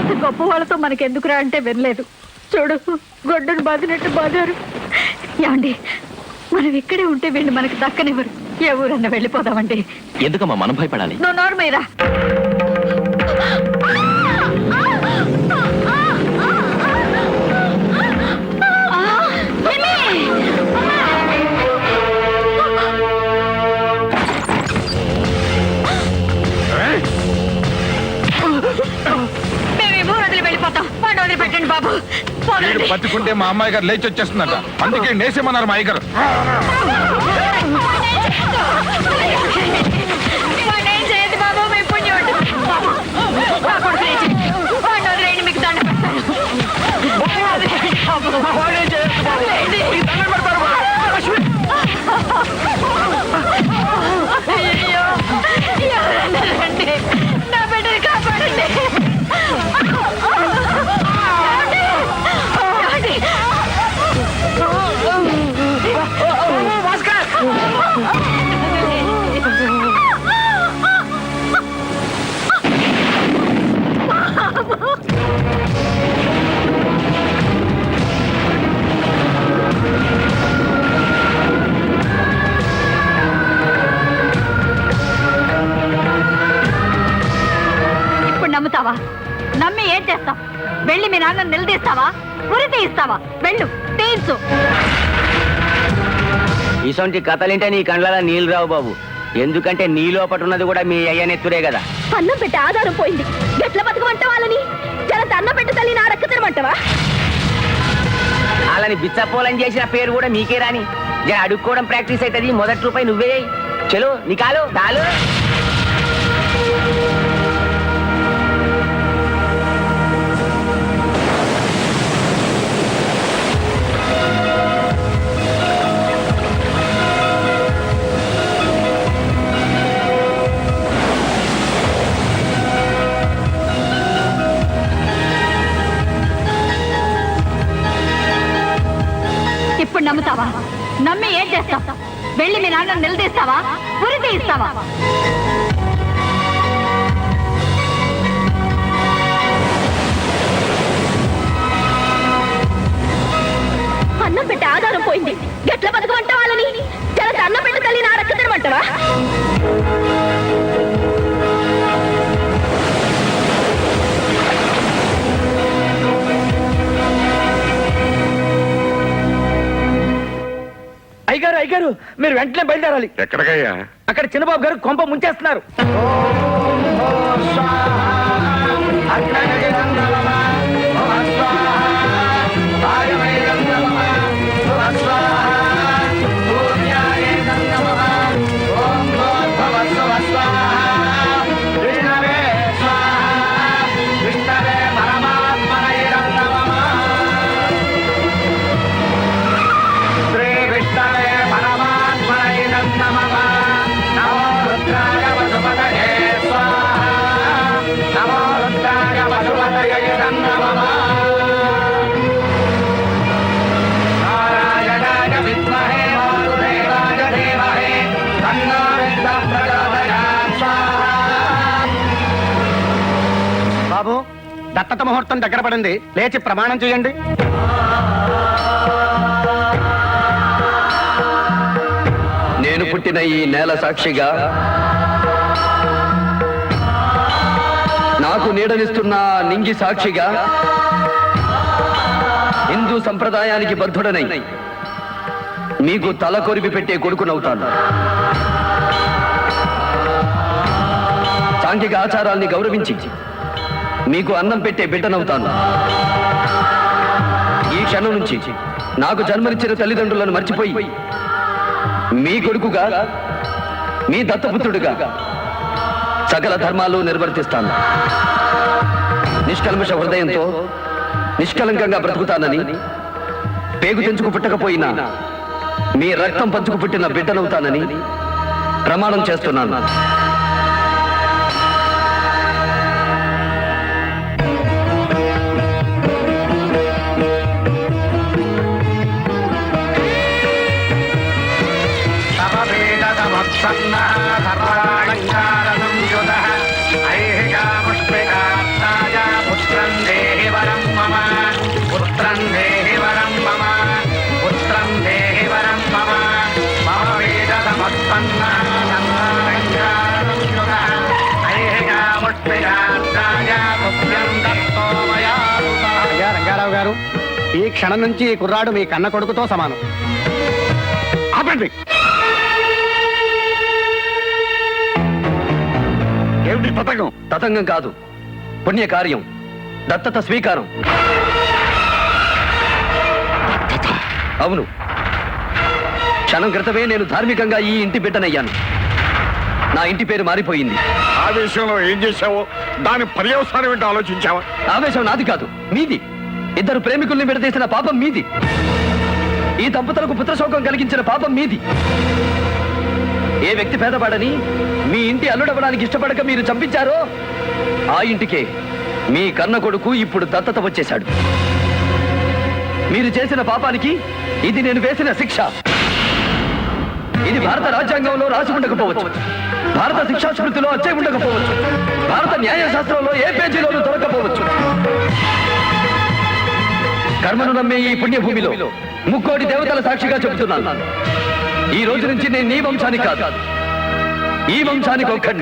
అంత గొప్ప వాళ్ళతో మనకెందుకురా అంటే వినలేదు. చూడు, గొడ్డును బాదినట్టు బాదారు. ఏమండి, మనం ఇక్కడే ఉంటే వీళ్ళు మనకి దక్కనివ్వరు. ఏ ఊరన్నా వెళ్ళిపోదామండి. ఎందుకమ్మా మనం భయపడాలి? నువ్వు నోర్మేరా. పెట్టండి బాబు. పట్టుకుంటే మా అమ్మాయి గారు లేచి వచ్చేస్తుందట, అందుకే నేసేమన్నారు మా అయ్యగారు. చేయదు బాబు, మీ పుణ్యం మీకు దండ అయ్యో, ఎవరన్నా రండి, నా బిడ్డని కాపాడండి. ఇప్పుడు నమ్ముతావా? నమ్మి ఏం చేస్తావు? వెళ్ళి మీ నాన్న నిలదీస్తావా? ఉరి తీయిస్తావా? వెళ్ళు, తీయించు. ఇసొంటి కథలింటే నీ కండ్ల నీళ్ళు రావు బాబు. ఎందుకంటే నీ లోపట ఉన్నది కూడా మీ అయ్యనెత్తురే కదా. అన్నం పెట్టి ఆధారం పోయింది, ఎట్లా బతకమంటావా? వాళ్ళని చాలా అన్నం పెట్టి తల్లి నా రక్త తినమంటావా? వాళ్ళని బిచ్చపోలని చేసిన పేరు కూడా మీకే రాని. జర అడుక్కోవడం ప్రాక్టీస్ అవుతుంది. మొదటి రూపాయి నువ్వే. చలో నీ కాలు కాలు. ఇప్పుడు నమ్ముతావా? నమ్మి ఏం చేస్తావు? వెళ్ళి మీ నాన్న నిలదీస్తావా? ఉరి తీయిస్తావా? అన్నం పెట్టి ఆధారం పోయింది, ఎట్లా బతకమంటావా? వాళ్ళని చాలా అన్నం పెట్టి తల్లి నా రక్త తినమంటావా? అయ్యగారు అయ్యగారు, మీరు వెంటనే బయలుదేరాలి. ఎక్కడికయ్యా? అక్కడ చిన్నబాబు గారు కొంప ముంచేస్తున్నారు. బాబు, దత్తత ముహూర్తం దగ్గర పడింది, లేచి ప్రమాణం చేయండి. నేను పుట్టిన ఈ నేల సాక్షిగా, నాకు నీడనిస్తున్న నింగి సాక్షిగా, హిందూ సంప్రదాయానికి బద్ధుడనై మీకు తల కొరిపి పెట్టే కొడుకునవుతాను. సాంఘిక ఆచారాల్ని గౌరవించి మీకు అన్నం పెట్టే బిడ్డనవుతాను. ఈ క్షణం నుంచి నాకు జన్మనిచ్చిన తల్లిదండ్రులను మర్చిపోయి మీ కొడుకుగా, మీ దత్తపుత్రుడిగా సకల ధర్మాలు నిర్వర్తిస్తాను. నిష్కల్మష హృదయంతో నిష్కలంకంగా బ్రతుకుతానని, పేగు తెంచుకు పుట్టకపోయినా మీ రక్తం పంచుకు పుట్టిన బిడ్డనవుతానని ప్రమాణం చేస్తున్నాను. సర్వాలంకార సంయుత ఐహికా పుష్పికాత్తాయ పుత్రం సత్యం దత్తో మయా వృతః. అయ్యా రంగారావు గారు, ఈ క్షణం నుంచి ఈ కుర్రాడు మీ కన్న కొడుకుతో సమానం. ఆపండి. ఏమిటి పథకం? తతంగం కాదు, పుణ్యకార్యం, దత్తత స్వీకారం. అవును, క్షణం క్రితమే నేను ధార్మికంగా ఈ ఇంటి బిడ్డనయ్యాను. నా ఇంటి పేరు మారిపోయింది. ఆ విషయంలో ఏం చేశావో దాని పర్యవసానం ఏంటో ఆలోచించావా? ఆవేశం నాది కాదు, మీది. ఇద్దరు ప్రేమికుల్ని విడదీసిన పాపం మీది. ఈ దంపతులకు పుత్రశోకం కలిగించిన పాపం మీది. ఏ వ్యక్తి పేదవాడని మీ ఇంటి అల్లుడవడానికి ఇష్టపడక మీరు చంపించారో ఆ ఇంటికే మీ కన్న కొడుకు ఇప్పుడు దత్తత వచ్చేశాడు. మీరు చేసిన పాపానికి ఇది నేను వేసిన శిక్ష. ఇది భారత రాజ్యాంగంలో రాసి ఉండకపోవచ్చు, భారత శిక్షా స్మృతిలో అచ్చే ఉండకపోవచ్చు, భారత న్యాయశాస్త్రంలో ఏ పేజీలోనూ దొరకపోవచ్చు. కర్మను నమ్మే ఈ పుణ్యభూమిలో ముక్కోటి దేవతల సాక్షిగా చెబుతున్నాను, ఈ రోజు నుంచి నేను నీ వంశానికి కాదు, ఈ వంశానికి ఒక్కడిని.